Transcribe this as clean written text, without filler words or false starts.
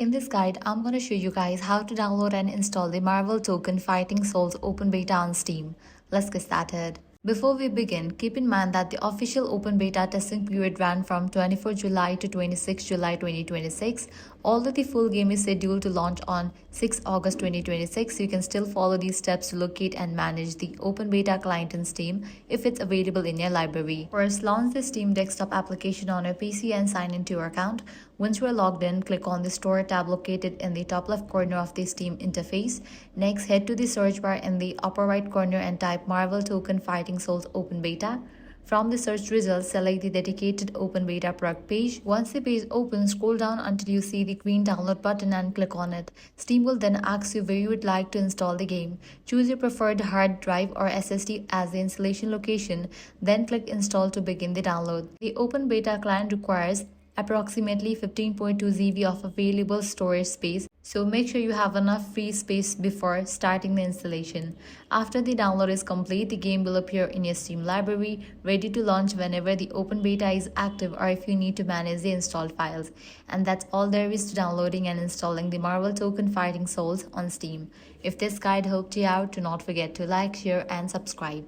In this guide, I'm going to show you guys how to download and install the Marvel Token Fighting Souls open beta on Steam. Let's get started. Before we begin, keep in mind that the official open beta testing period ran from 24 July to 26 July 2026, although the full game is scheduled to launch on 6 August 2026. You can still follow these steps to locate and manage the open beta client in Steam if it's available in your library. First, launch the Steam desktop application on your PC and sign into your account. Once you are logged in, click on the Store tab located in the top left corner of the Steam interface. Next, head to the search bar in the upper right corner and type Marvel Token Fighting Souls Open Beta. From the search results, select the dedicated Open Beta product page. Once the page opens, scroll down until you see the green download button and click on it. Steam will then ask you where you would like to install the game. Choose your preferred hard drive or SSD as the installation location, then click Install to begin the download. The Open Beta client requires approximately 15.2 GB of available storage space, so make sure you have enough free space before starting the installation. After the download is complete, the game will appear in your Steam library, ready to launch whenever the open beta is active or if you need to manage the installed files. And that's all there is to downloading and installing the Marvel Token Fighting Souls on Steam. If this guide helped you out, do not forget to like, share and subscribe.